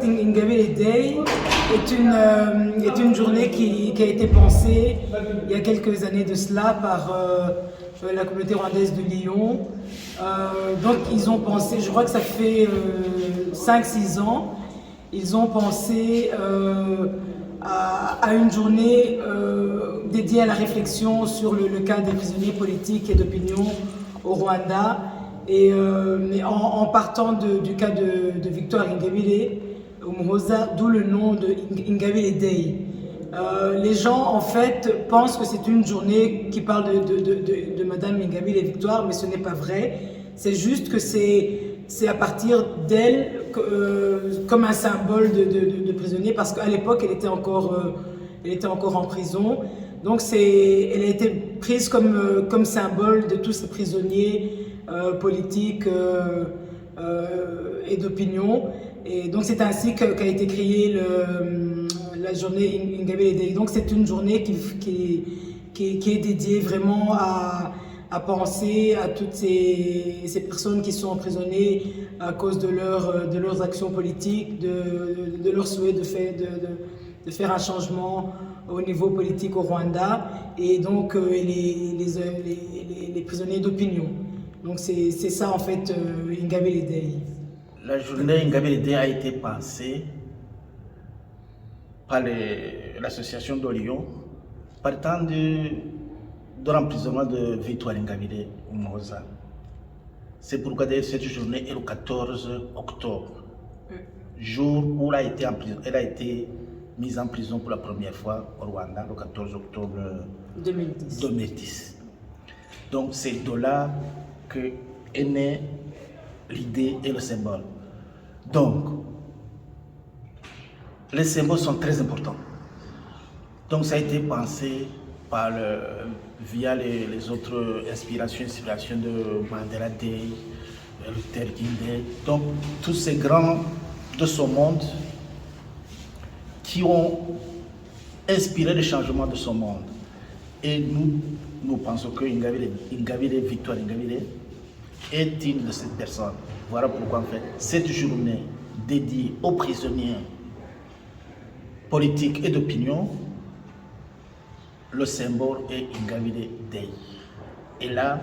fait, Ingabire Day est une journée qui a été pensée il y a quelques années de cela par la communauté rwandaise de Lyon. Donc ils ont pensé, je crois que ça fait 5-6 ans, ils ont pensé à une journée dédiée à la réflexion sur le cas des prisonniers politiques et d'opinion au Rwanda. Et en partant du cas de Victoire Ingabire Umuhoza, d'où le nom de Ingabire Day. Les gens en fait pensent que c'est une journée qui parle de Madame Ingabire Victoire, mais ce n'est pas vrai. C'est juste que c'est à partir d'elle comme un symbole de prisonnier, parce qu'à l'époque elle était encore en prison. Donc elle a été prise comme symbole de tous ces prisonniers politiques et d'opinion. Et donc c'est ainsi qu'a été créée la journée Ingabire Day. Donc c'est une journée qui est dédiée vraiment à penser à toutes ces personnes qui sont emprisonnées à cause de leurs actions politiques, de leur souhait de faire un changement au niveau politique au Rwanda, et donc les prisonniers d'opinion. Donc c'est ça en fait Ingabire Day. La journée Ingabire Day a été pensée par l'association de Lyon partant de l'emprisonnement de Victoire Ingabire Umuhoza. C'est pourquoi cette journée est le 14 octobre, jour où elle a été mise en prison pour la première fois au Rwanda, le 14 octobre 2010. Donc c'est de là qu'est née l'idée et le symbole. Donc, les symboles sont très importants. Donc ça a été pensé via les autres inspirations de Mandela Day, Luther King Day. Donc tous ces grands de ce monde qui ont inspiré le changement de ce monde. Et nous pensons que Victoire Ingabire est une de ces personnes. Voilà pourquoi en fait cette journée dédiée aux prisonniers politiques et d'opinion, le symbole est Ingabire Day. Et là,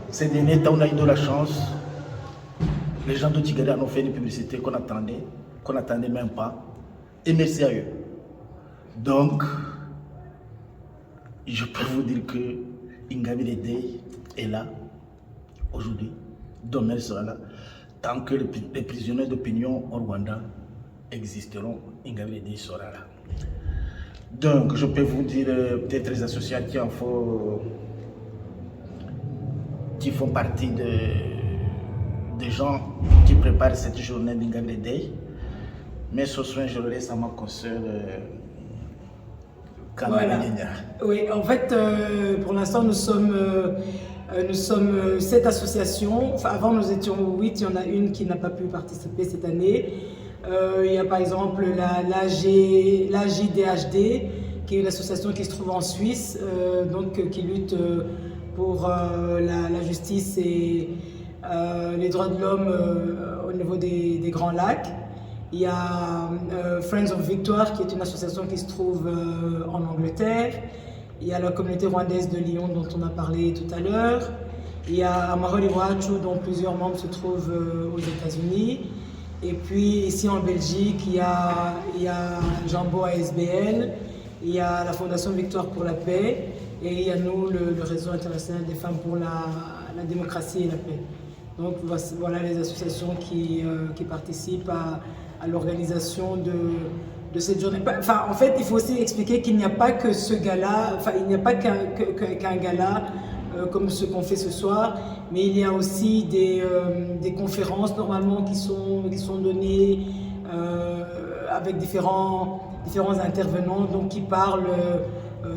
ces derniers temps, on a eu de la chance. Les gens de Kigali en ont fait une publicité qu'on n'attendait même pas. Et merci à eux. Donc, je peux vous dire que Ingabire Day est là aujourd'hui. Demain elle sera là. Tant que les prisonniers d'opinion au Rwanda existeront, Ingabire Day sera là. Donc, je peux vous dire peut-être les associations qui font partie des gens qui préparent cette journée d'Ingabire Day. Mais ce soir, je le laisse à ma consoeur Voilà. Oui, en fait, pour l'instant, nous sommes 7 associations. Enfin, avant, nous étions 8. Il y en a une qui n'a pas pu participer cette année. Il y a par exemple l'AJDHD, qui est une association qui se trouve en Suisse, donc qui lutte pour la justice et les droits de l'homme au niveau des Grands Lacs. Il y a Friends of Victoire, qui est une association qui se trouve en Angleterre. Il y a la communauté rwandaise de Lyon, dont on a parlé tout à l'heure. Il y a Amahoro Iwacu, dont plusieurs membres se trouvent aux États-Unis. Et puis ici en Belgique, il y a Jambo ASBL, il y a la Fondation Victoire pour la paix, et il y a nous, le réseau international des femmes pour la démocratie et la paix. Donc voilà les associations qui participent à l'organisation de cette journée. Enfin, en fait, il faut aussi expliquer qu'il n'y a pas que ce gala, enfin, il n'y a pas qu'un gala comme ce qu'on fait ce soir, mais il y a aussi des conférences normalement qui sont données avec différents intervenants, donc qui parlent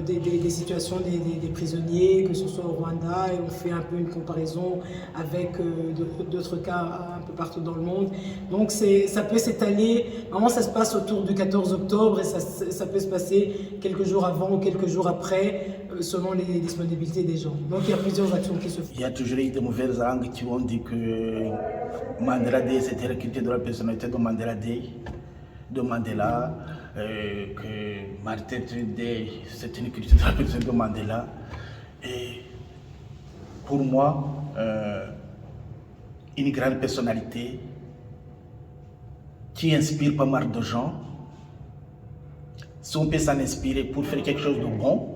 des situations des prisonniers, que ce soit au Rwanda, et on fait un peu une comparaison avec d'autres cas un peu partout dans le monde. Donc ça peut s'étaler, normalement ça se passe autour du 14 octobre et ça peut se passer quelques jours avant ou quelques jours après, selon les disponibilités des gens. Donc il y a plusieurs actions qui se font. Il y a toujours eu de mauvaises langues qui ont dit que Mandela Day c'était la culture de la personnalité de Mandela Day, de Mandela, que Martin Luther Day c'est une culture de la personnalité de Mandela. Et pour moi, une grande personnalité qui inspire pas mal de gens. Si on peut s'en inspirer pour faire quelque chose de bon,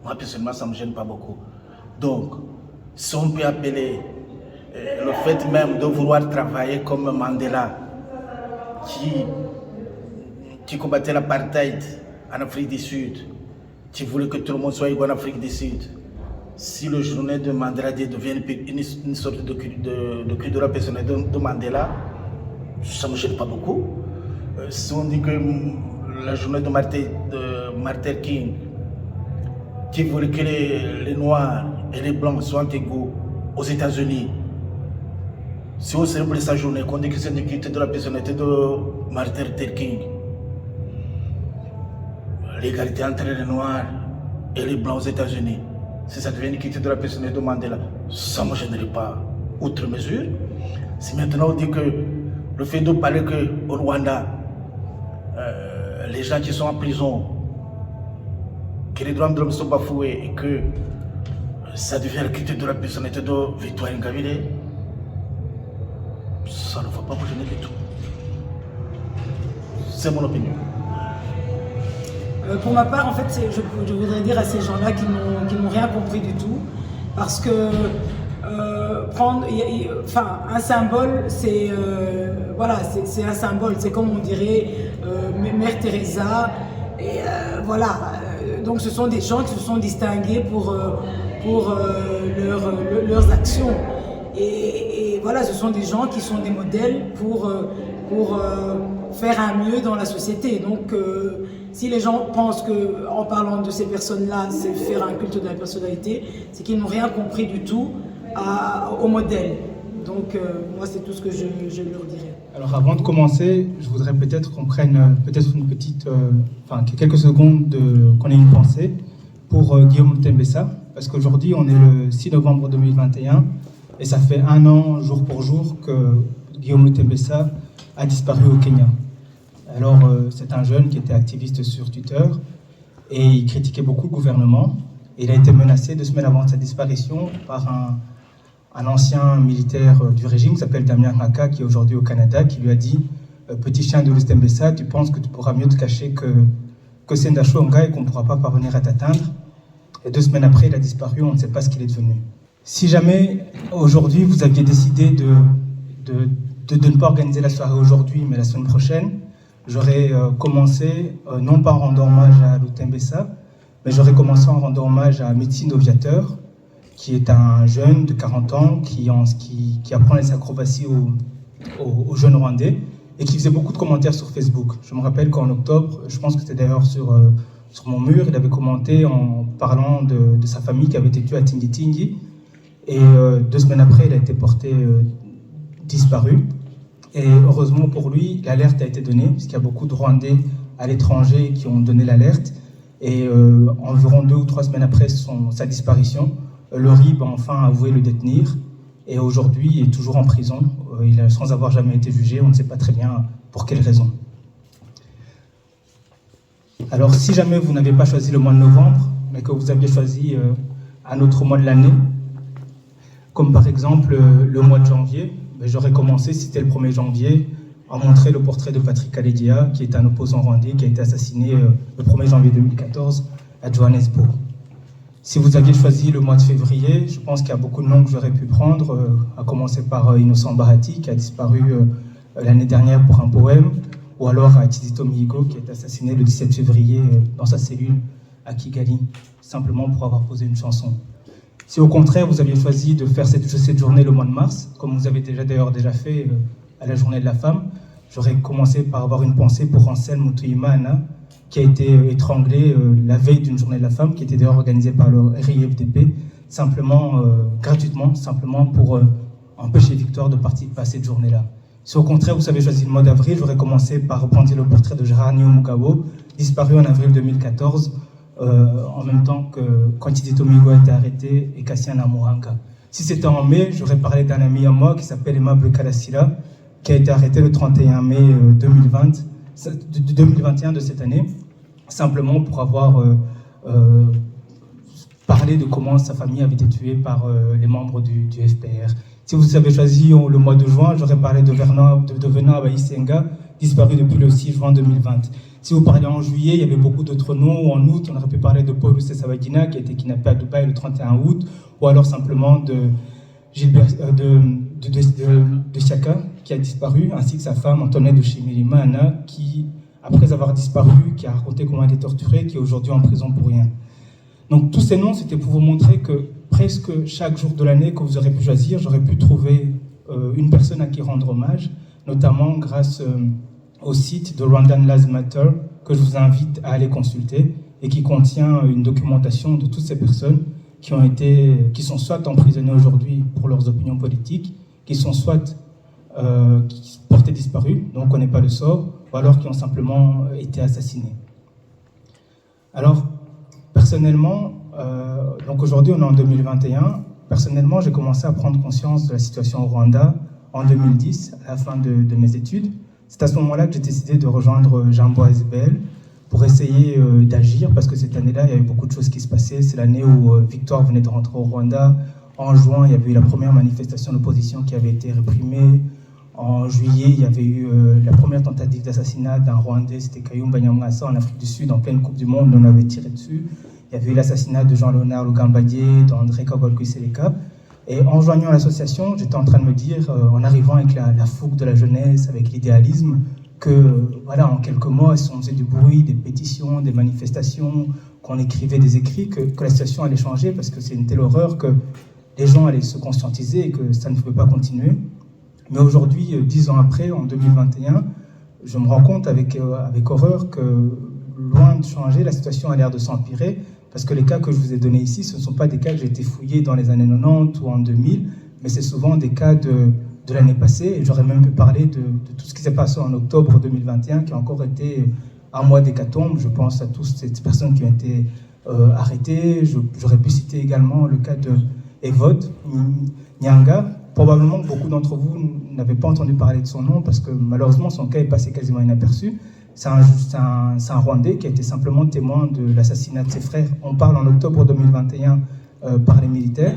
moi personnellement ça ne me gêne pas beaucoup. Donc, si on peut appeler le fait même de vouloir travailler comme Mandela, qui combattait l'apartheid en Afrique du Sud, qui voulait que tout le monde soit égaux en Afrique du Sud, si le journée de Mandela Day devient une sorte de culture personnelle de Mandela, ça ne me gêne pas beaucoup. Si on dit que la journée de Martin King, qui voulait que les Noirs et les Blancs soient égaux aux États-Unis, si on célèbre sa journée, qu'on dit que c'est une culture de la personnalité de Martin Luther King, l'égalité entre les Noirs et les Blancs aux États-Unis, si ça devient une culture de la personnalité de Mandela, ça ne me gênerait pas outre mesure. Si maintenant on dit que le fait de parler qu'au Rwanda, les gens qui sont en prison, que les droits de l'homme sont bafoués et que ça devient la culture de la personnalité de Victoire Ingabire, ça ne va pas me gêner du tout. C'est mon opinion. Pour ma part, en fait, je voudrais dire à ces gens-là qui n'ont rien compris du tout, parce que un symbole, c'est voilà, c'est un symbole, c'est comme on dirait Mère Teresa, et voilà. Donc ce sont des gens qui se sont distingués pour leurs actions. Et voilà, ce sont des gens qui sont des modèles pour faire un mieux dans la société. Donc si les gens pensent qu'en parlant de ces personnes-là, c'est faire un culte de la personnalité, c'est qu'ils n'ont rien compris du tout au modèle. Donc moi, c'est tout ce que je leur dirais. Alors avant de commencer, je voudrais peut-être qu'on prenne une petite, quelques secondes, qu'on ait une pensée pour Guillaume Lutembessa, parce qu'aujourd'hui, on est le 6 novembre 2021, et ça fait 1 an, jour pour jour, que Guillaume Lutembessa a disparu au Kenya. Alors, c'est un jeune qui était activiste sur Twitter, et il critiquait beaucoup le gouvernement. Il a été menacé 2 semaines avant sa disparition par un ancien militaire du régime qui s'appelle Damien Ngaka, qui est aujourd'hui au Canada, qui lui a dit « Petit chien de Lutembessa, tu penses que tu pourras mieux te cacher que Senda Chonga et qu'on ne pourra pas parvenir à t'atteindre ?» Et 2 semaines après, il a disparu, on ne sait pas ce qu'il est devenu. Si jamais, aujourd'hui, vous aviez décidé de ne pas organiser la soirée aujourd'hui, mais la semaine prochaine, j'aurais commencé, non pas en rendant hommage à Lutembessa, mais j'aurais commencé en rendant hommage à Médecine Oviateur, qui est un jeune de 40 ans qui apprend les acrobaties aux jeunes Rwandais et qui faisait beaucoup de commentaires sur Facebook. Je me rappelle qu'en octobre, je pense que c'était d'ailleurs sur mon mur, il avait commenté en parlant de sa famille qui avait été tuée à Tingi-Tingi. Et 2 semaines après, il a été porté disparu. Et heureusement pour lui, l'alerte a été donnée, puisqu'il y a beaucoup de Rwandais à l'étranger qui ont donné l'alerte. Et environ 2 ou 3 semaines après sa disparition, le RIB a enfin avoué le détenir. Et aujourd'hui, il est toujours en prison, sans avoir jamais été jugé. On ne sait pas très bien pour quelle raison. Alors, si jamais vous n'avez pas choisi le mois de novembre, mais que vous aviez choisi un autre mois de l'année, comme par exemple le mois de janvier, j'aurais commencé, si c'était le 1er janvier, à montrer le portrait de Patrick Karegeya, qui est un opposant rwandais qui a été assassiné le 1er janvier 2014 à Johannesburg. Si vous aviez choisi le mois de février, je pense qu'il y a beaucoup de noms que j'aurais pu prendre, à commencer par Innocent Bahati, qui a disparu l'année dernière pour un poème, ou alors à Kizito Mihigo, qui a été assassiné le 17 février dans sa cellule à Kigali, simplement pour avoir posé une chanson. Si au contraire, vous aviez choisi de faire cette journée le mois de mars, comme vous avez déjà fait à la journée de la femme, j'aurais commencé par avoir une pensée pour Anselme Mutuyimana, qui a été étranglé la veille d'une journée de la femme, qui était d'ailleurs organisée par le RIFDP, simplement, gratuitement, simplement pour empêcher Victoire de participer à cette journée-là. Si au contraire vous avez choisi le mois d'avril, j'aurais commencé par brandir le portrait de Gérard Mugabo, disparu en avril 2014, en même temps que Quantité Tomigo a été arrêté et Cassian Amuranga. Si c'était en mai, j'aurais parlé d'un ami à moi qui s'appelle Aimable Kalasila, qui a été arrêté le 31 mai 2021 de cette année, simplement pour avoir parlé de comment sa famille avait été tuée par les membres du FPR. Si vous avez choisi le mois de juin, j'aurais parlé de Venant Abaïsenga, disparu depuis le 6 juin 2020. Si vous parlez en juillet, il y avait beaucoup d'autres noms. En août, on aurait pu parler de Paul Sabagina, qui a été kidnappé à Dubaï le 31 août, ou alors simplement de Siaka, qui a disparu, ainsi que sa femme Antoinette de Chimilimana, qui, après avoir disparu, qui a raconté comment elle est torturée, qui est aujourd'hui en prison pour rien. Donc tous ces noms, c'était pour vous montrer que presque chaque jour de l'année que vous aurez pu choisir, j'aurais pu trouver une personne à qui rendre hommage, notamment grâce au site de Rwandan Lives Matter, que je vous invite à aller consulter, et qui contient une documentation de toutes ces personnes qui sont soit emprisonnées aujourd'hui pour leurs opinions politiques, qui sont soit portées disparues, dont on ne connaît pas le sort, ou alors qui ont simplement été assassinées. Alors, personnellement, donc aujourd'hui on est en 2021, personnellement j'ai commencé à prendre conscience de la situation au Rwanda en 2010, à la fin de mes études. C'est à ce moment-là que j'ai décidé de rejoindre Jambo ASBL pour essayer d'agir, parce que cette année-là, il y avait beaucoup de choses qui se passaient. C'est l'année où Victoire venait de rentrer au Rwanda. En juin, il y avait eu la première manifestation d'opposition qui avait été réprimée. En juillet, il y avait eu la première tentative d'assassinat d'un Rwandais, c'était Kayumba Nyamwasa en Afrique du Sud, en pleine Coupe du Monde, on avait tiré dessus. Il y avait eu l'assassinat de Jean-Léonard Lugambadié, d'André Kagol-Kuiseleka. Et en joignant l'association, j'étais en train de me dire, en arrivant avec la fougue de la jeunesse, avec l'idéalisme, que voilà, en quelques mois, si on faisait du bruit, des pétitions, des manifestations, qu'on écrivait des écrits, que la situation allait changer, parce que c'est une telle horreur que les gens allaient se conscientiser et que ça ne pouvait pas continuer. Mais aujourd'hui, 10 ans après, en 2021, je me rends compte avec horreur que, loin de changer, la situation a l'air de s'empirer, parce que les cas que je vous ai donnés ici, ce ne sont pas des cas que j'ai été fouillés dans les années 90 ou en 2000, mais c'est souvent des cas de l'année passée, et j'aurais même pu parler de tout ce qui s'est passé en octobre 2021, qui a encore été un mois d'hécatombe. Je pense à toutes ces personnes qui ont été arrêtées. J'aurais pu citer également le cas de Evode Nyanga. Probablement que beaucoup d'entre vous n'avaient pas entendu parler de son nom, parce que malheureusement son cas est passé quasiment inaperçu. C'est un Rwandais qui a été simplement témoin de l'assassinat de ses frères. On parle en octobre 2021 par les militaires.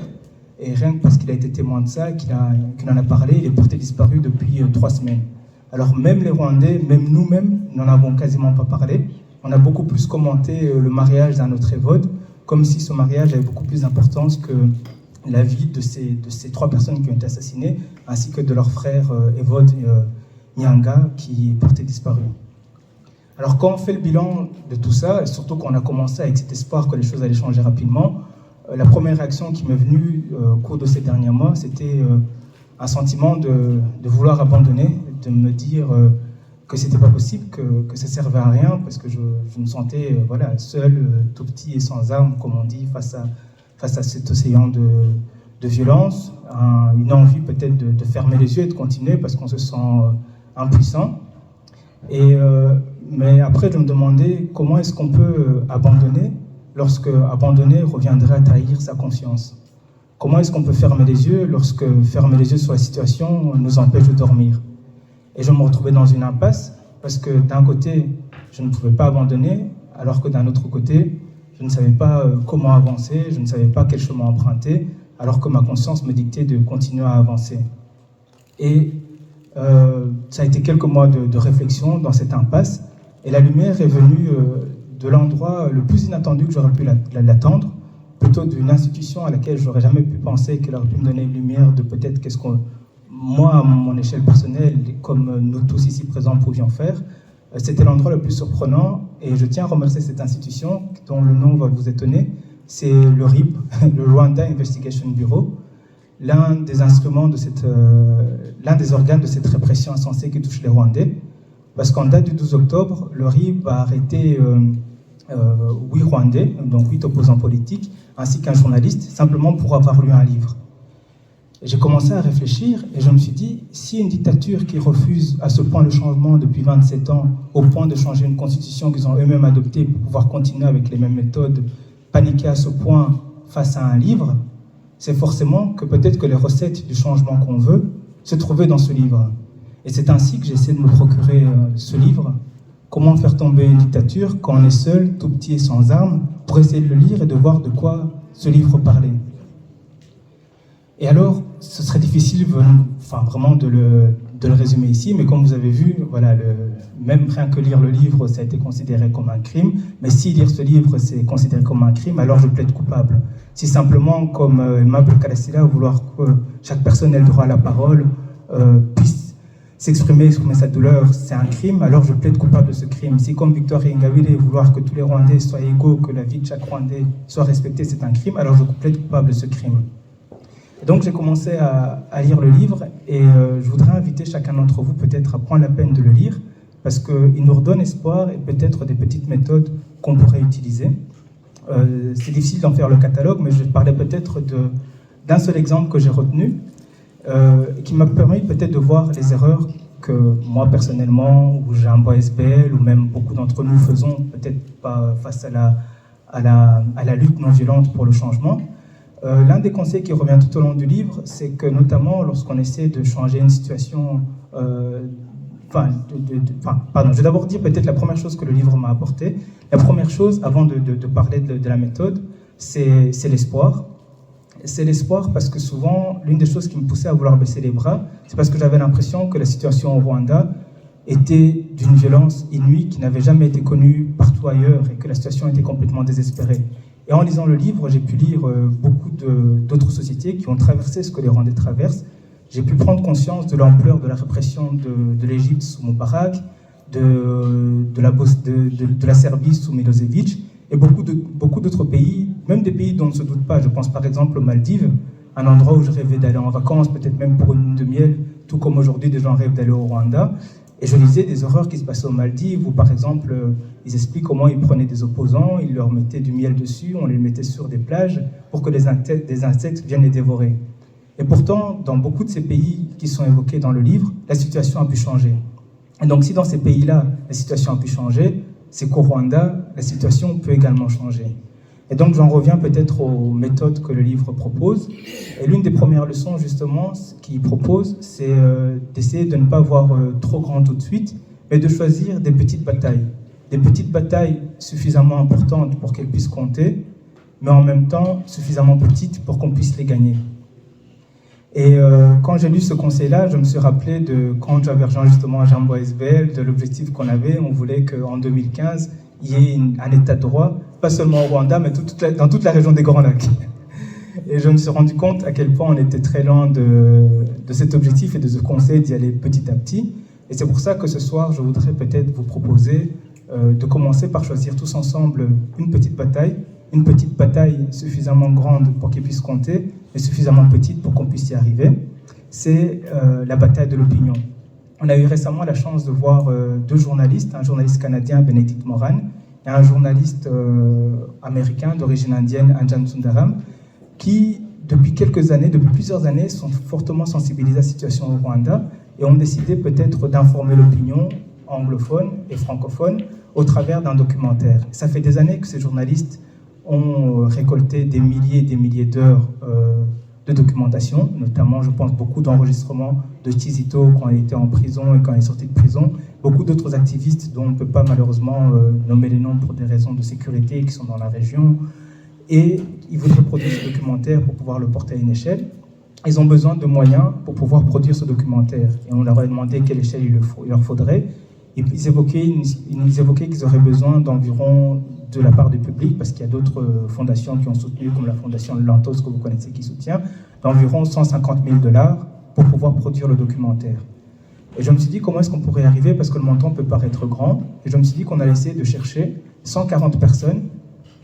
Et rien que parce qu'il a été témoin de ça, qu'il en a parlé, il est porté disparu depuis 3 semaines. Alors même les Rwandais, même nous-mêmes, n'en avons quasiment pas parlé. On a beaucoup plus commenté le mariage d'un autre Evode, comme si ce mariage avait beaucoup plus d'importance que la vie de ces 3 personnes qui ont été assassinées, ainsi que de leur frère Evode Nyanga, qui est porté disparu. Alors quand on fait le bilan de tout ça, et surtout qu'on a commencé avec cet espoir que les choses allaient changer rapidement, la première réaction qui m'est venue au cours de ces derniers mois, c'était un sentiment de vouloir abandonner, de me dire que c'était pas possible, que ça servait à rien, parce que je me sentais seul, tout petit et sans armes, comme on dit, face à cet océan de violence, une envie peut-être de fermer les yeux et de continuer parce qu'on se sent impuissant. Mais après, je me demandais comment est-ce qu'on peut abandonner lorsque abandonner reviendrait à trahir sa conscience. Comment est-ce qu'on peut fermer les yeux lorsque fermer les yeux sur la situation nous empêche de dormir? Et je me retrouvais dans une impasse parce que d'un côté, je ne pouvais pas abandonner, alors que d'un autre côté, je ne savais pas comment avancer, je ne savais pas quel chemin emprunter, alors que ma conscience me dictait de continuer à avancer. Et ça a été quelques mois de réflexion dans cette impasse, et la lumière est venue de l'endroit le plus inattendu que j'aurais pu l'attendre, plutôt d'une institution à laquelle j'aurais jamais pu penser qu'elle aurait pu me donner une lumière de peut-être qu'est-ce que moi, à mon échelle personnelle, comme nous tous ici présents pouvions faire. C'était l'endroit le plus surprenant, et je tiens à remercier cette institution dont le nom va vous étonner. C'est le RIB, le Rwanda Investigation Bureau. l'un des instruments de l'un des organes de cette répression insensée qui touche les Rwandais. Parce qu'en date du 12 octobre, le RIB a arrêté 8 Rwandais, donc 8 opposants politiques, ainsi qu'un journaliste, simplement pour avoir lu un livre. J'ai commencé à réfléchir et je me suis dit, si une dictature qui refuse à ce point le changement depuis 27 ans, au point de changer une constitution qu'ils ont eux-mêmes adoptée pour pouvoir continuer avec les mêmes méthodes, paniquer à ce point face à un livre, c'est forcément que peut-être que les recettes du changement qu'on veut se trouvaient dans ce livre. Et c'est ainsi que j'ai essayé de me procurer ce livre, Comment faire tomber une dictature quand on est seul, tout petit et sans armes, pour essayer de le lire et de voir de quoi ce livre parlait. Et alors, ce serait difficile vraiment de le résumer ici, mais comme vous avez vu, voilà, même rien que lire le livre, ça a été considéré comme un crime. Mais si lire ce livre, c'est considéré comme un crime, alors je plaide coupable. Si simplement, comme Aimable Karasila, vouloir que chaque personne ait le droit à la parole, puisse exprimer sa douleur, c'est un crime, alors je plaide coupable de ce crime. Si comme Victor Ingabire, vouloir que tous les Rwandais soient égaux, que la vie de chaque Rwandais soit respectée, c'est un crime, alors je plaide coupable de ce crime. Donc j'ai commencé à lire le livre et je voudrais inviter chacun d'entre vous peut-être à prendre la peine de le lire parce qu'il nous redonne espoir et peut-être des petites méthodes qu'on pourrait utiliser. C'est difficile d'en faire le catalogue, mais je parlais peut-être d'un seul exemple que j'ai retenu qui m'a permis peut-être de voir les erreurs que moi personnellement, ou Jambo SBL, ou même beaucoup d'entre nous faisons, peut-être pas face à la lutte non violente pour le changement. L'un des conseils qui revient tout au long du livre, c'est que notamment lorsqu'on essaie de changer une situation... je vais d'abord dire peut-être la première chose que le livre m'a apporté. La première chose, avant de parler de la méthode, c'est l'espoir. C'est l'espoir parce que souvent, l'une des choses qui me poussait à vouloir baisser les bras, c'est parce que j'avais l'impression que la situation au Rwanda était d'une violence inouïe qui n'avait jamais été connue partout ailleurs et que la situation était complètement désespérée. Et en lisant le livre, j'ai pu lire beaucoup d'autres sociétés qui ont traversé ce que les Rwandais traversent. J'ai pu prendre conscience de l'ampleur de la répression de l'Égypte sous Moubarak, de la Serbie sous Milosevic, et beaucoup d'autres pays, même des pays dont on ne se doute pas. Je pense par exemple aux Maldives, un endroit où je rêvais d'aller en vacances, peut-être même pour une lune de miel, tout comme aujourd'hui des gens rêvent d'aller au Rwanda. Et je lisais des horreurs qui se passaient aux Maldives, où par exemple, ils expliquent comment ils prenaient des opposants, ils leur mettaient du miel dessus, on les mettait sur des plages pour que des insectes viennent les dévorer. Et pourtant, dans beaucoup de ces pays qui sont évoqués dans le livre, la situation a pu changer. Et donc si dans ces pays-là, la situation a pu changer, c'est qu'au Rwanda, la situation peut également changer. Et donc j'en reviens peut-être aux méthodes que le livre propose. Et l'une des premières leçons justement qu'il propose, c'est d'essayer de ne pas voir trop grand tout de suite, mais de choisir des petites batailles suffisamment importantes pour qu'elles puissent compter, mais en même temps suffisamment petites pour qu'on puisse les gagner. Et quand j'ai lu ce conseil-là, je me suis rappelé de quand j'avais rejoint justement Jambo SBL, de l'objectif qu'on avait. On voulait qu'en 2015, il y ait un état de droit, pas seulement au Rwanda, mais dans toute la région des Grands Lacs. Et je me suis rendu compte à quel point on était très loin de cet objectif et de ce conseil d'y aller petit à petit. Et c'est pour ça que ce soir, je voudrais peut-être vous proposer de commencer par choisir tous ensemble une petite bataille suffisamment grande pour qu'elle puisse compter, mais suffisamment petite pour qu'on puisse y arriver. C'est la bataille de l'opinion. On a eu récemment la chance de voir deux journalistes, un journaliste canadien, Benedict Moran, et un journaliste américain d'origine indienne, Anjan Sundaram, qui, depuis plusieurs années, sont fortement sensibilisés à la situation au Rwanda et ont décidé peut-être d'informer l'opinion anglophone et francophone au travers d'un documentaire. Ça fait des années que ces journalistes ont récolté des milliers et des milliers d'heures de documentation, notamment, je pense, beaucoup d'enregistrements de Tizito quand il était en prison et quand il est sorti de prison, beaucoup d'autres activistes dont on ne peut pas malheureusement nommer les noms pour des raisons de sécurité qui sont dans la région, et ils voudraient produire ce documentaire pour pouvoir le porter à une échelle. Ils ont besoin de moyens pour pouvoir produire ce documentaire, et on leur a demandé quelle échelle il leur faudrait. Et puis ils évoquaient qu'ils auraient besoin d'environ, de la part du public, parce qu'il y a d'autres fondations qui ont soutenu, comme la fondation Lantos que vous connaissez qui soutient, d'environ 150 000 $ pour pouvoir produire le documentaire. Et je me suis dit comment est-ce qu'on pourrait y arriver, parce que le montant peut paraître grand, et je me suis dit qu'on allait essayer de chercher 140 personnes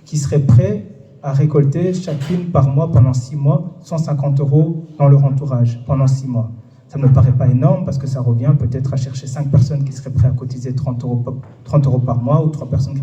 qui seraient prêtes à récolter chacune par mois pendant 6 mois 150 € dans leur entourage pendant 6 mois. Ça ne me paraît pas énorme parce que ça revient peut-être à chercher 5 personnes qui seraient prêtes à cotiser 30 € par mois ou 3 personnes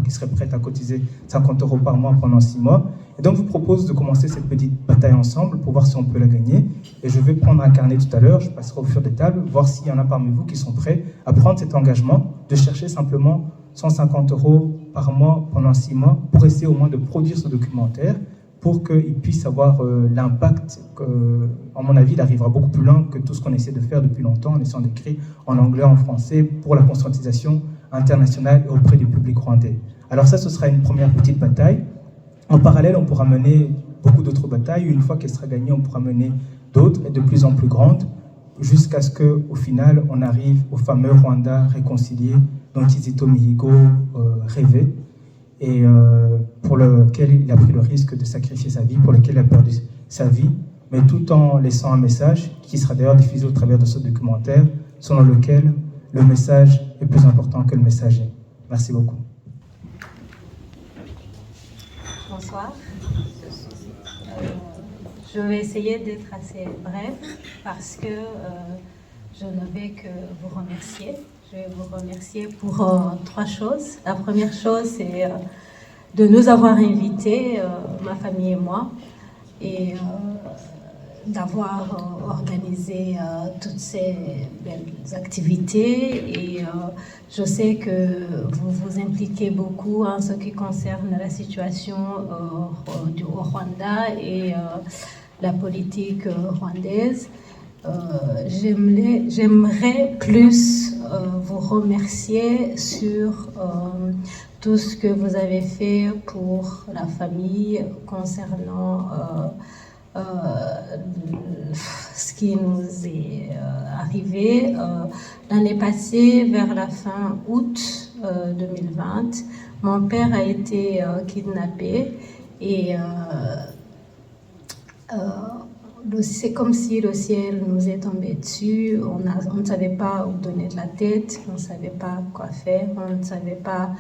qui seraient prêtes à cotiser 50 € par mois pendant 6 mois. Et donc, je vous propose de commencer cette petite bataille ensemble pour voir si on peut la gagner. Et je vais prendre un carnet tout à l'heure, je passerai au fur des tables, voir s'il y en a parmi vous qui sont prêts à prendre cet engagement de chercher simplement 150 € par mois pendant 6 mois pour essayer au moins de produire ce documentaire, pour qu'il puisse avoir l'impact que, à mon avis, il arrivera beaucoup plus loin que tout ce qu'on essaie de faire depuis longtemps en essayant d'écrire en anglais, en français, pour la conscientisation internationale et auprès du public rwandais. Alors ça, ce sera une première petite bataille. En parallèle, on pourra mener beaucoup d'autres batailles. Une fois qu'elle sera gagnée, on pourra mener d'autres et de plus en plus grandes, jusqu'à ce qu'au final, on arrive au fameux Rwanda réconcilié dont Kizito Mihigo rêvait, et pour lequel il a pris le risque de sacrifier sa vie, pour lequel il a perdu sa vie, mais tout en laissant un message qui sera d'ailleurs diffusé au travers de ce documentaire, selon lequel le message est plus important que le messager. Merci beaucoup. Bonsoir. Je vais essayer d'être assez brève parce que je ne vais que vous remercier. Je vais vous remercier pour 3 choses. La première chose, c'est de nous avoir invités, ma famille et moi, et d'avoir organisé toutes ces belles activités. Et je sais que vous vous impliquez beaucoup en ce qui concerne la situation au Rwanda et la politique rwandaise. J'aimerais plus vous remercier sur tout ce que vous avez fait pour la famille concernant ce qui nous est arrivé l'année passée, vers la fin août 2020. Mon père a été kidnappé et c'est comme si le ciel nous est tombé dessus. On ne savait pas où donner de la tête, on ne savait pas quoi faire, on ne savait pas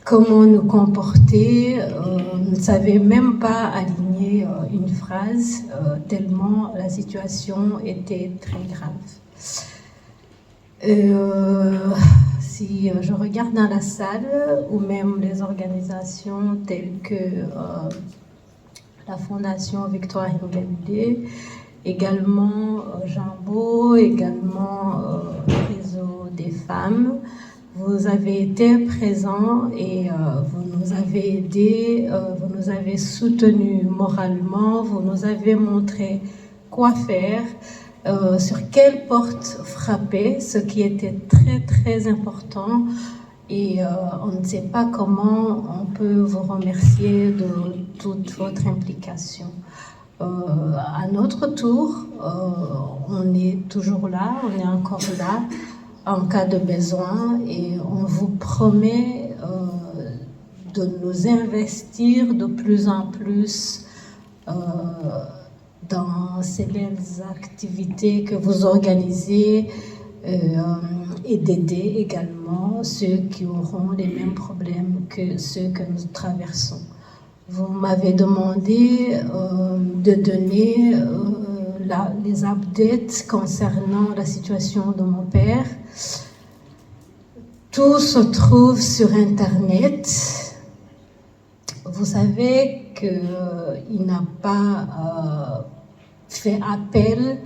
comment nous comporter, on ne savait même pas aligner une phrase, tellement la situation était très grave. Si je regarde dans la salle, ou même les organisations telles que la Fondation Victoire Ingabire, également Jambo, également le réseau des femmes, vous avez été présents et vous nous avez aidés, vous nous avez soutenus moralement, vous nous avez montré quoi faire, sur quelle porte frapper, ce qui était très très important. Et on ne sait pas comment on peut vous remercier de toute votre implication. À notre tour, on est toujours là, on est encore là en cas de besoin, et on vous promet de nous investir de plus en plus dans ces belles activités que vous organisez, et d'aider également ceux qui auront les mêmes problèmes que ceux que nous traversons. Vous m'avez demandé de donner les updates concernant la situation de mon père. Tout se trouve sur Internet. Vous savez qu'il n'a pas fait appel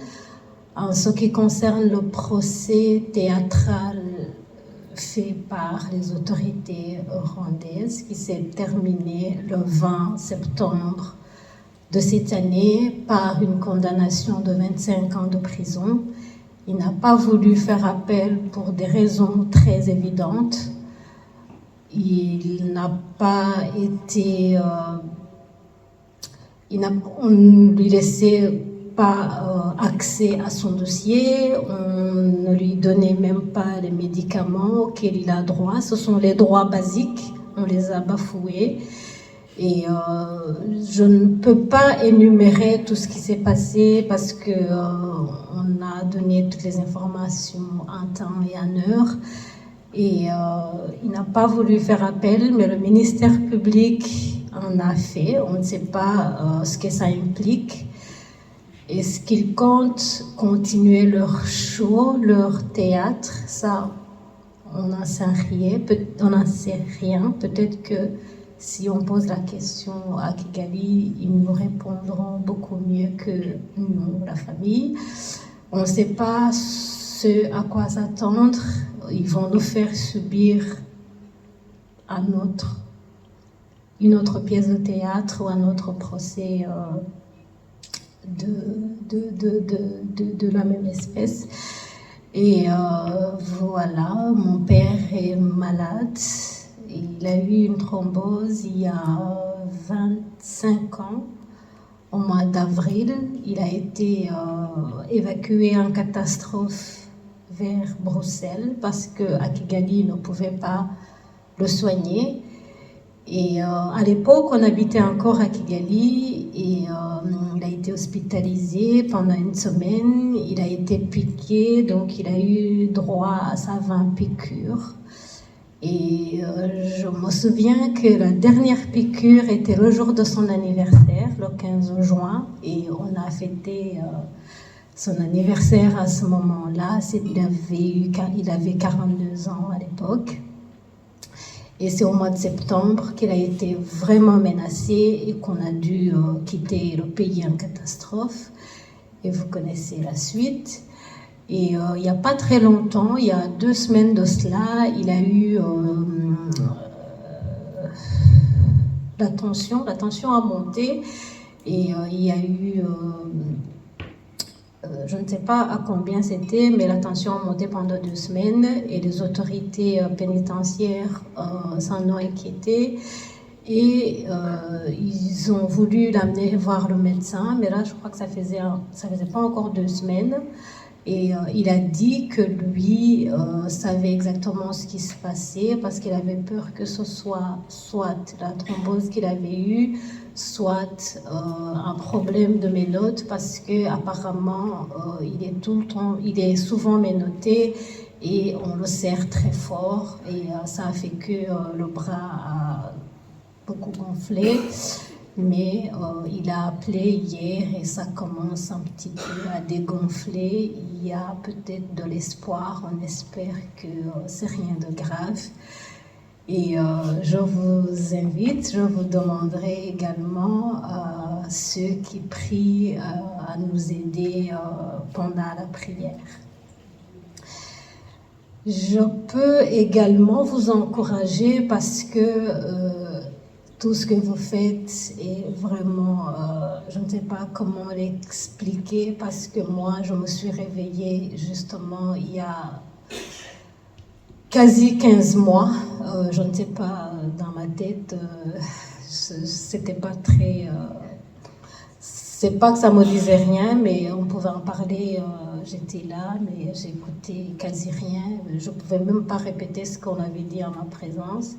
en ce qui concerne le procès théâtral fait par les autorités rwandaises, qui s'est terminé le 20 septembre de cette année par une condamnation de 25 ans de prison. Il n'a pas voulu faire appel pour des raisons très évidentes. Il n'a pas été... on ne lui laissait pas accès à son dossier, on ne lui donnait même pas les médicaments auxquels il a droit. Ce sont les droits basiques, on les a bafoués. Et je ne peux pas énumérer tout ce qui s'est passé parce que on a donné toutes les informations en temps et en heure. Et il n'a pas voulu faire appel, mais le ministère public en a fait. On ne sait pas ce que ça implique. Est-ce qu'ils comptent continuer leur show, leur théâtre? Ça, on n'en sait rien. Peut-être que si on pose la question à Kigali, ils nous répondront beaucoup mieux que nous, la famille. On ne sait pas ce à quoi s'attendre. Ils vont nous faire subir une autre pièce de théâtre ou un autre procès de la même espèce. Et voilà, mon père est malade. Il a eu une thrombose il y a 25 ans, au mois d'avril. Il a été évacué en catastrophe vers Bruxelles parce qu'à Kigali, il ne pouvait pas le soigner. Et à l'époque, on habitait encore à Kigali et il a été hospitalisé pendant une semaine. Il a été piqué, donc il a eu droit à sa 20 piqûres. Et je me souviens que la dernière piqûre était le jour de son anniversaire, le 15 juin, et on a fêté son anniversaire à ce moment-là. Il avait 42 ans à l'époque. Et c'est au mois de septembre qu'il a été vraiment menacé et qu'on a dû quitter le pays en catastrophe. Et vous connaissez la suite. Et il n'y a pas très longtemps, il y a 2 semaines de cela, il a eu la tension a monté et il y a eu, je ne sais pas à combien c'était, mais la tension a monté pendant 2 semaines et les autorités pénitentiaires s'en ont inquiété. Et ils ont voulu l'amener voir le médecin, mais là je crois que ça faisait pas encore 2 semaines. Et il a dit que lui savait exactement ce qui se passait parce qu'il avait peur que ce soit la thrombose qu'il avait eue, soit un problème de ménote parce qu'apparemment il est souvent ménoté et on le serre très fort et ça a fait que le bras a beaucoup gonflé. Mais il a appelé hier et ça commence un petit peu à dégonfler. Il y a peut-être de l'espoir, on espère que c'est rien de grave. Et je vous invite, je vous demanderai également ceux qui prient à nous aider pendant la prière. Je peux également vous encourager parce que tout ce que vous faites est vraiment, je ne sais pas comment l'expliquer parce que moi, je me suis réveillée justement il y a quasi 15 mois. Je ne sais pas, dans ma tête, c'était pas très... c'est pas que ça me disait rien, mais on pouvait en parler. J'étais là, mais j'écoutais quasi rien. Je pouvais même pas répéter ce qu'on avait dit en ma présence.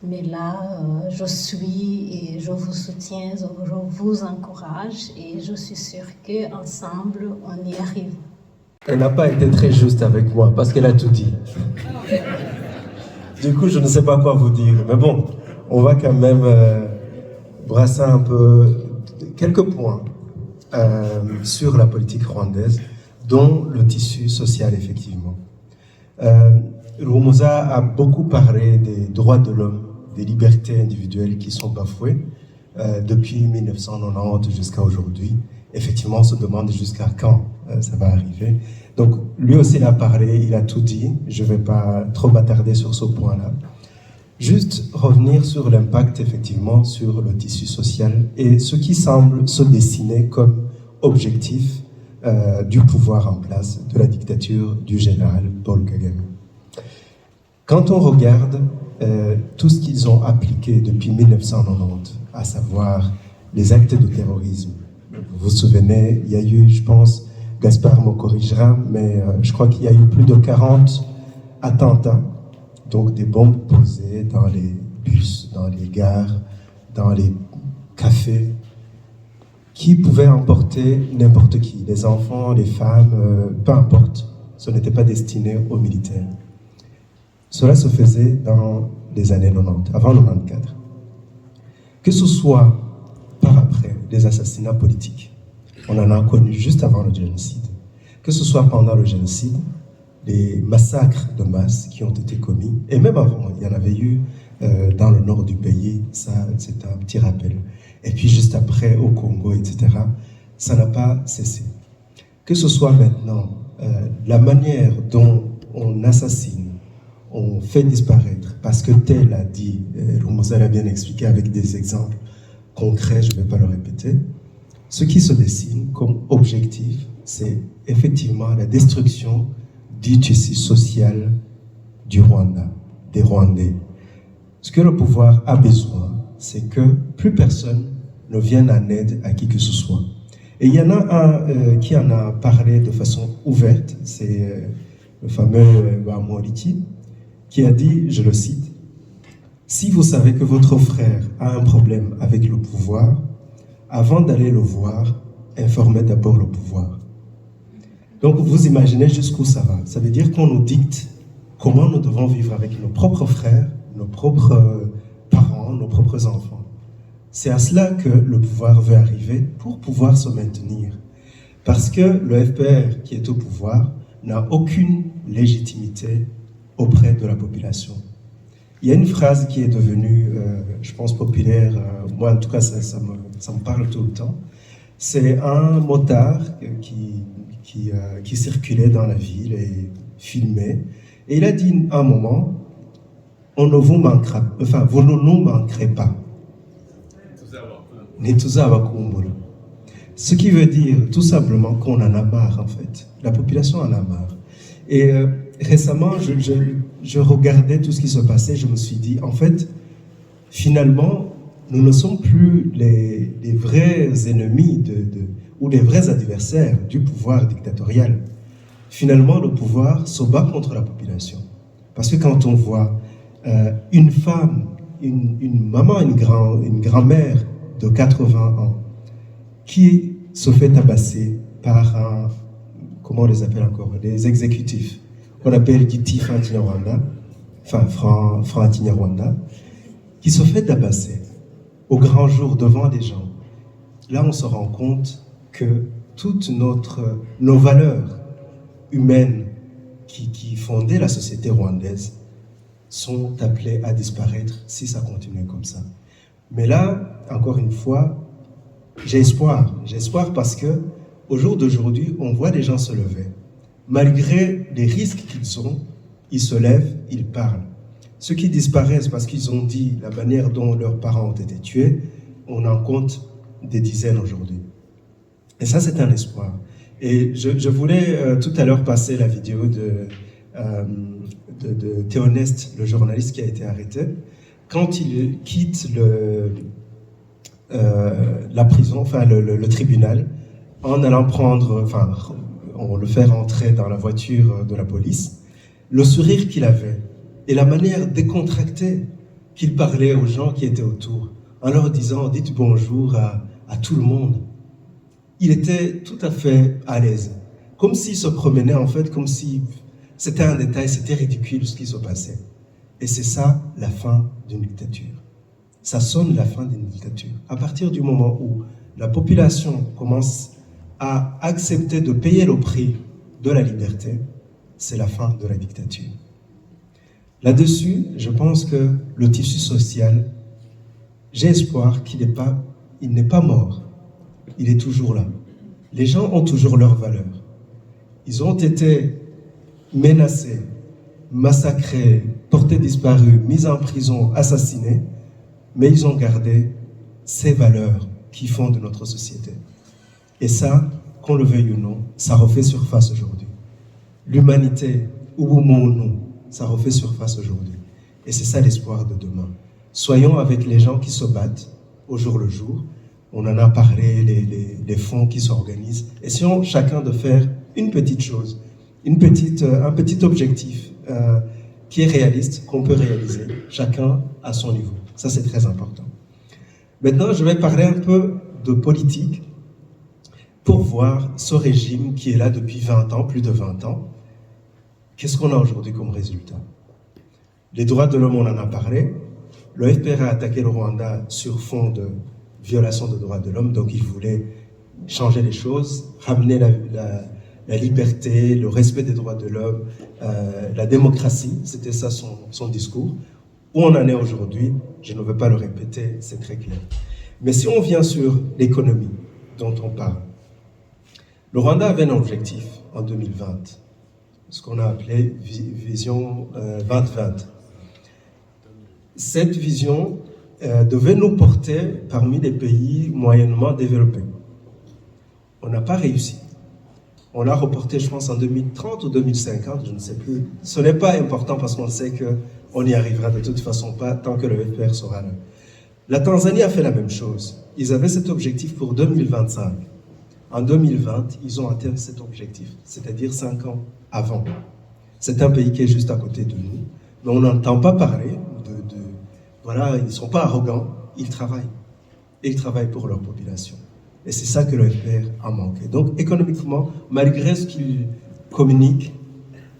Mais là, je suis et je vous soutiens, je vous encourage et je suis sûre qu'ensemble, on y arrive. Elle n'a pas été très juste avec moi parce qu'elle a tout dit. Du coup, je ne sais pas quoi vous dire. Mais bon, on va quand même brasser un peu quelques points sur la politique rwandaise, dont le tissu social, effectivement. Rumouza a beaucoup parlé des droits de l'homme, des libertés individuelles qui sont bafouées depuis 1990 jusqu'à aujourd'hui. Effectivement, on se demande jusqu'à quand ça va arriver. Donc, lui aussi, il a parlé, il a tout dit. Je ne vais pas trop m'attarder sur ce point-là. Juste revenir sur l'impact, effectivement, sur le tissu social et ce qui semble se dessiner comme objectif du pouvoir en place de la dictature du général Paul Kagame. Quand on regarde tout ce qu'ils ont appliqué depuis 1990, à savoir les actes de terrorisme, vous vous souvenez, il y a eu, je pense, Gaspard me corrigera, mais je crois qu'il y a eu plus de 40 attentats, donc des bombes posées dans les bus, dans les gares, dans les cafés, qui pouvaient emporter n'importe qui, les enfants, les femmes, peu importe, ce n'était pas destiné aux militaires. Cela se faisait dans les années 90, avant 94. Que ce soit par après des assassinats politiques, on en a connu juste avant le génocide. Que ce soit pendant le génocide, les massacres de masse qui ont été commis, et même avant, il y en avait eu dans le nord du pays, ça c'est un petit rappel. Et puis juste après, au Congo, etc., ça n'a pas cessé. Que ce soit maintenant, la manière dont on assassine, on fait disparaître, parce que tel a dit, Rumouza l'a bien expliqué avec des exemples concrets, je ne vais pas le répéter, ce qui se dessine comme objectif, c'est effectivement la destruction du tissu social du Rwanda, des Rwandais. Ce que le pouvoir a besoin, c'est que plus personne ne vienne en aide à qui que ce soit. Et il y en a un qui en a parlé de façon ouverte, c'est le fameux Bamoualiti, qui a dit, je le cite, « Si vous savez que votre frère a un problème avec le pouvoir, avant d'aller le voir, informez d'abord le pouvoir. » Donc vous imaginez jusqu'où ça va. Ça veut dire qu'on nous dicte comment nous devons vivre avec nos propres frères, nos propres parents, nos propres enfants. C'est à cela que le pouvoir veut arriver pour pouvoir se maintenir. Parce que le FPR qui est au pouvoir n'a aucune légitimité auprès de la population. Il y a une phrase qui est devenue, je pense, populaire, moi en tout cas ça me parle tout le temps. C'est un motard qui circulait dans la ville et filmait. Et il a dit à un moment, on ne vous manquera, enfin, vous ne nous manquerez pas. Ce qui veut dire tout simplement qu'on en a marre, en fait. La population en a marre. Et récemment, je regardais tout ce qui se passait, je me suis dit, en fait, finalement, nous ne sommes plus les vrais ennemis ou les vrais adversaires du pouvoir dictatorial. Finalement, le pouvoir se bat contre la population. Parce que quand on voit une femme, une maman, une grand-mère de 80 ans qui se fait tabasser par comment on les appelle encore, des exécutifs, qu'on appelle Giti Frantinyarwanda, enfin Frantinyarwanda, qui se fait tabasser au grand jour devant des gens. Là, on se rend compte que toutes nos valeurs humaines qui fondaient la société rwandaise sont appelées à disparaître si ça continue comme ça. Mais là, encore une fois, j'ai espoir. J'ai espoir parce que au jour d'aujourd'hui, on voit des gens se lever. Malgré les risques qu'ils ont, ils se lèvent, ils parlent. Ceux qui disparaissent parce qu'ils ont dit la manière dont leurs parents ont été tués, on en compte des dizaines aujourd'hui. Et ça, c'est un espoir. Et je voulais tout à l'heure passer la vidéo de Théoneste, le journaliste qui a été arrêté. Quand il quitte la prison, enfin le tribunal, en allant on le fait rentrer dans la voiture de la police, le sourire qu'il avait et la manière décontractée qu'il parlait aux gens qui étaient autour, en leur disant « dites bonjour à tout le monde ». Il était tout à fait à l'aise, comme s'il se promenait en fait, comme si c'était un détail, c'était ridicule ce qui se passait. Et c'est ça la fin d'une dictature. Ça sonne la fin d'une dictature. À partir du moment où la population commence à accepter de payer le prix de la liberté, c'est la fin de la dictature. Là-dessus, je pense que le tissu social, j'ai espoir qu'il n'est pas mort. Il est toujours là. Les gens ont toujours leurs valeurs. Ils ont été menacés, massacrés, portés disparus, mis en prison, assassinés, mais ils ont gardé ces valeurs qui font de notre société. Et ça, qu'on le veuille ou non, ça refait surface aujourd'hui. L'humanité, Ubumunu, ça refait surface aujourd'hui. Et c'est ça l'espoir de demain. Soyons avec les gens qui se battent au jour le jour. On en a parlé, les fonds qui s'organisent. Essayons chacun de faire une petite chose, un petit objectif qui est réaliste, qu'on peut réaliser, chacun à son niveau. Ça, c'est très important. Maintenant, je vais parler un peu de politique pour voir ce régime qui est là depuis 20 ans, plus de 20 ans. Qu'est-ce qu'on a aujourd'hui comme résultat? Les droits de l'homme, on en a parlé. Le FPR a attaqué le Rwanda sur fond de violation des droits de l'homme, donc il voulait changer les choses, ramener la liberté, le respect des droits de l'homme, la démocratie. C'était ça son discours. Où on en est aujourd'hui, je ne veux pas le répéter, c'est très clair. Mais si on vient sur l'économie dont on parle, le Rwanda avait un objectif en 2020, ce qu'on a appelé Vision 2020. Cette vision devait nous porter parmi les pays moyennement développés. On n'a pas réussi. On l'a reporté, je pense, en 2030 ou 2050, je ne sais plus. Ce n'est pas important parce qu'on sait qu'on n'y arrivera de toute façon pas tant que le FPR sera là. La Tanzanie a fait la même chose. Ils avaient cet objectif pour 2025. En 2020, ils ont atteint cet objectif, c'est-à-dire 5 ans avant. C'est un pays qui est juste à côté de nous, mais on n'entend pas parler voilà, ils ne sont pas arrogants, ils travaillent. Et ils travaillent pour leur population. Et c'est ça que le FPR a manqué. Donc, économiquement, malgré ce qu'ils communiquent,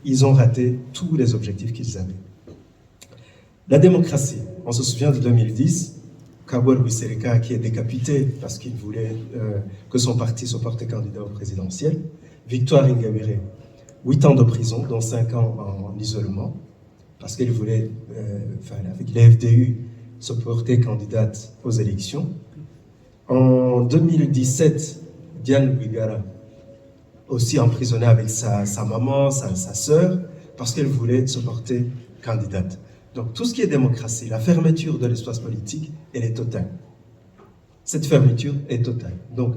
ils ont raté tous les objectifs qu'ils avaient. La démocratie, on se souvient de 2010, Kabore Wisereka qui est décapité parce qu'il voulait que son parti se porte candidat au présidentiel. Victoire Ingabire, 8 ans de prison, dont 5 ans en isolement, parce qu'elle voulait, avec les FDU, se porter candidate aux élections. En 2017, Diane Bigara, aussi emprisonnée avec sa maman, sa sœur, parce qu'elle voulait se porter candidate. Donc tout ce qui est démocratie, la fermeture de l'espace politique, elle est totale. Cette fermeture est totale. Donc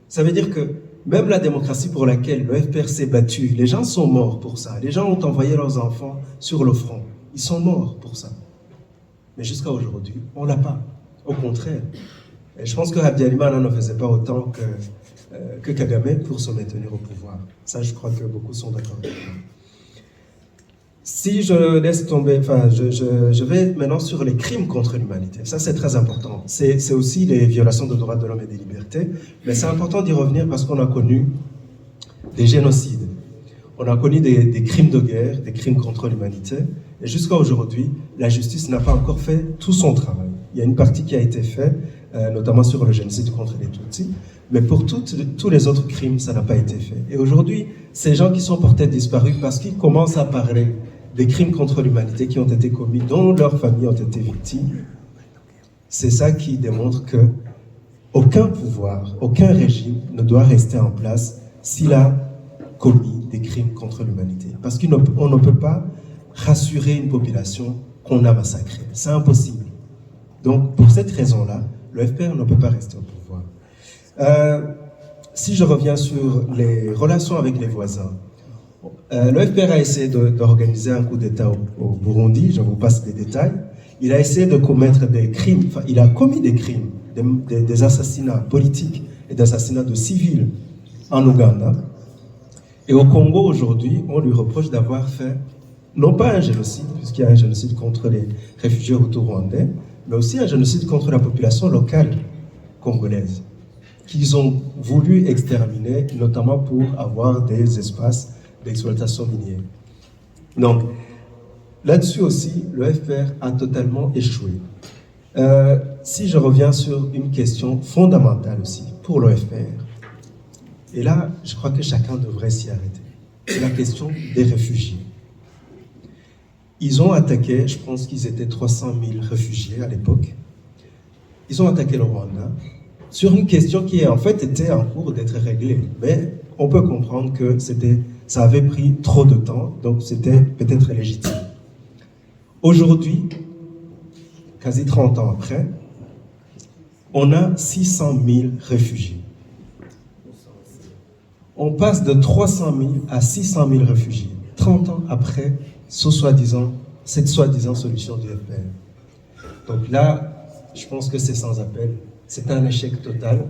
ça veut dire que même la démocratie pour laquelle le FPR s'est battu, les gens sont morts pour ça. Les gens ont envoyé leurs enfants sur le front. Ils sont morts pour ça. Mais jusqu'à aujourd'hui, on ne l'a pas. Au contraire. Et je pense que Habyarimana ne faisait pas autant que Kagame pour se maintenir au pouvoir. Ça, je crois que beaucoup sont d'accord avec moi. Si je laisse tomber, je vais maintenant sur les crimes contre l'humanité. Ça, c'est très important. C'est aussi les violations des droits de l'homme et des libertés. Mais c'est important d'y revenir parce qu'on a connu des génocides. On a connu des crimes de guerre, des crimes contre l'humanité. Et jusqu'à aujourd'hui, la justice n'a pas encore fait tout son travail. Il y a une partie qui a été faite, notamment sur le génocide contre les Tutsis. Mais pour tous les autres crimes, ça n'a pas été fait. Et aujourd'hui, ces gens qui sont portés disparus parce qu'ils commencent à parler des crimes contre l'humanité qui ont été commis, dont leurs familles ont été victimes, c'est ça qui démontre que aucun pouvoir, aucun régime ne doit rester en place s'il a commis des crimes contre l'humanité. Parce qu'on ne peut pas rassurer une population qu'on a massacrée. C'est impossible. Donc, pour cette raison-là, le FPR ne peut pas rester au pouvoir. Si je reviens sur les relations avec les voisins, le FPR a essayé d'organiser un coup d'État au Burundi, je vous passe des détails. Il a essayé de commettre des crimes, enfin, il a commis des crimes, des assassinats politiques et des assassinats de civils en Ouganda. Et au Congo, aujourd'hui, on lui reproche d'avoir fait, non pas un génocide, puisqu'il y a un génocide contre les réfugiés hutus-rwandais, mais aussi un génocide contre la population locale congolaise, qu'ils ont voulu exterminer, notamment pour avoir des espaces d'exploitation minière. Donc, là-dessus aussi, le FPR a totalement échoué. Si je reviens sur une question fondamentale aussi pour le FPR, et là, je crois que chacun devrait s'y arrêter, c'est la question des réfugiés. Ils ont attaqué, je pense qu'ils étaient 300 000 réfugiés à l'époque, ils ont attaqué le Rwanda sur une question qui en fait était en cours d'être réglée, mais on peut comprendre que ça avait pris trop de temps, donc c'était peut-être légitime. Aujourd'hui, quasi 30 ans après, on a 600 000 réfugiés. On passe de 300 000 à 600 000 réfugiés, 30 ans après cette soi-disant solution du FPR. Donc là, je pense que c'est sans appel. C'est un échec total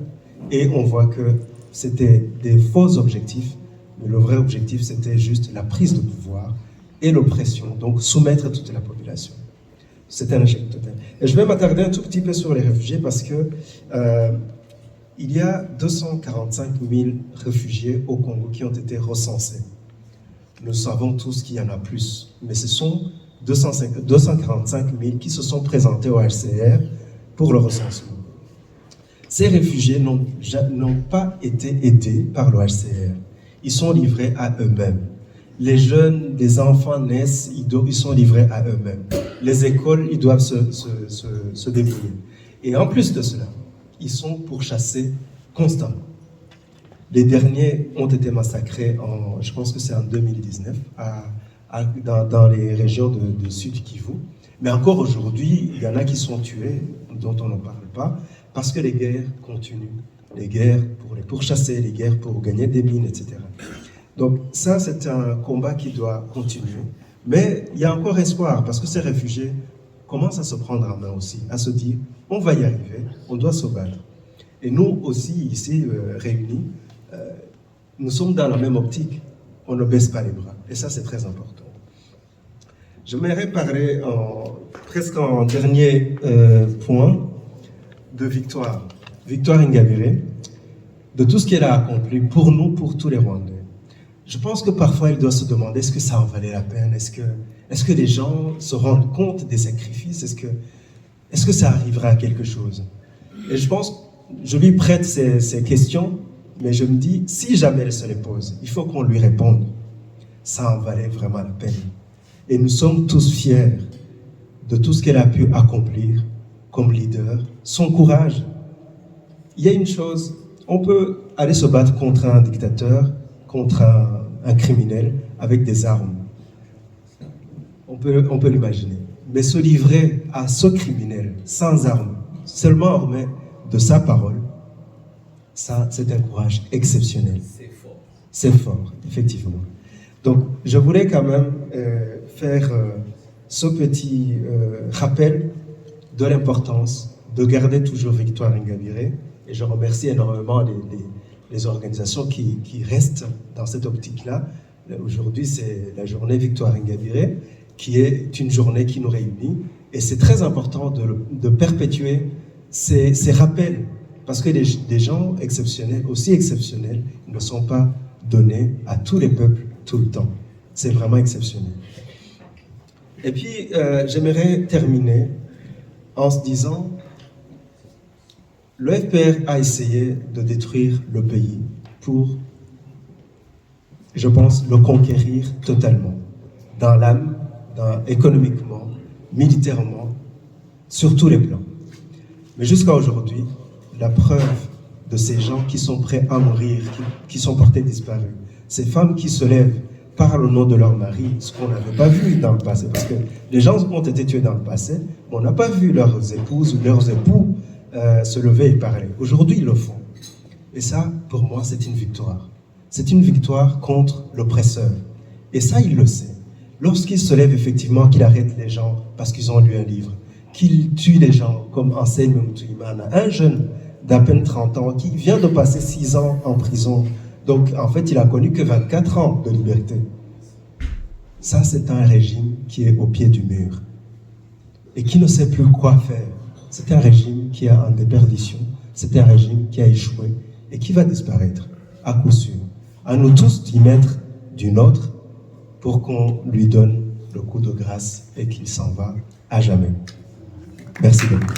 et on voit que c'était des faux objectifs, mais le vrai objectif, c'était juste la prise de pouvoir et l'oppression, donc soumettre toute la population. C'est un échec total. Et je vais m'attarder un tout petit peu sur les réfugiés parce que il y a 245 000 réfugiés au Congo qui ont été recensés. Nous savons tous qu'il y en a plus, mais ce sont 245 000 qui se sont présentés au HCR pour le recensement. Ces réfugiés n'ont pas été aidés par l'OHCR. Ils sont livrés à eux-mêmes. Les jeunes, les enfants naissent, ils sont livrés à eux-mêmes. Les écoles, ils doivent se débrouiller. Et en plus de cela, ils sont pourchassés constamment. Les derniers ont été massacrés, je pense que c'est en 2019, dans les régions de Sud Kivu. Mais encore aujourd'hui, il y en a qui sont tués, dont on ne parle pas, parce que les guerres continuent. Les guerres pour les pourchasser, les guerres pour gagner des mines, etc. Donc ça, c'est un combat qui doit continuer. Mais il y a encore espoir, parce que ces réfugiés commencent à se prendre en main aussi, à se dire, on va y arriver, on doit se battre. Et nous aussi, ici, réunis, nous sommes dans la même optique. On ne baisse pas les bras. Et ça, c'est très important. J'aimerais parler presque en dernier point de Victoire. Victoire Ingabire, de tout ce qu'elle a accompli pour nous, pour tous les Rwandais. Je pense que parfois, elle doit se demander, est-ce que ça en valait la peine? Est-ce que les gens se rendent compte des sacrifices? Est-ce que ça arrivera à quelque chose? Et je pense, je lui prête ces questions, mais je me dis, si jamais elle se les pose, il faut qu'on lui réponde. Ça en valait vraiment la peine. Et nous sommes tous fiers de tout ce qu'elle a pu accomplir comme leader, son courage. Il y a une chose, on peut aller se battre contre un dictateur, contre un criminel avec des armes. On peut l'imaginer. Mais se livrer à ce criminel sans armes, seulement armé de sa parole, ça, c'est un courage exceptionnel. C'est fort. C'est fort, effectivement. Donc, je voulais quand même faire ce petit rappel de l'importance de garder toujours Victoire Ingabire. Et je remercie énormément les organisations qui restent dans cette optique-là. Aujourd'hui, c'est la journée Victoire Ingabire, qui est une journée qui nous réunit. Et c'est très important de perpétuer ces rappels, parce que des gens exceptionnels, aussi exceptionnels, ne sont pas donnés à tous les peuples tout le temps. C'est vraiment exceptionnel. Et puis, j'aimerais terminer en se disant, le FPR a essayé de détruire le pays pour, je pense, le conquérir totalement, dans l'âme, économiquement, militairement, sur tous les plans. Mais jusqu'à aujourd'hui, la preuve de ces gens qui sont prêts à mourir, qui sont portés disparus, ces femmes qui se lèvent, parlent au nom de leur mari, ce qu'on n'avait pas vu dans le passé, parce que les gens ont été tués dans le passé, mais on n'a pas vu leurs épouses ou leurs époux se lever et parler. Aujourd'hui, ils le font. Et ça, pour moi, c'est une victoire. C'est une victoire contre l'oppresseur. Et ça, il le sait. Lorsqu'il se lève effectivement, qu'il arrête les gens parce qu'ils ont lu un livre, qu'il tue les gens, comme enseigne Mutuyimana, un jeune d'à peine 30 ans qui vient de passer 6 ans en prison. Donc, en fait, il a connu que 24 ans de liberté. Ça, c'est un régime qui est au pied du mur et qui ne sait plus quoi faire. C'est un régime qui est en déperdition, c'est un régime qui a échoué et qui va disparaître, à coup sûr. À nous tous d'y mettre du nôtre pour qu'on lui donne le coup de grâce et qu'il s'en va à jamais. Merci beaucoup.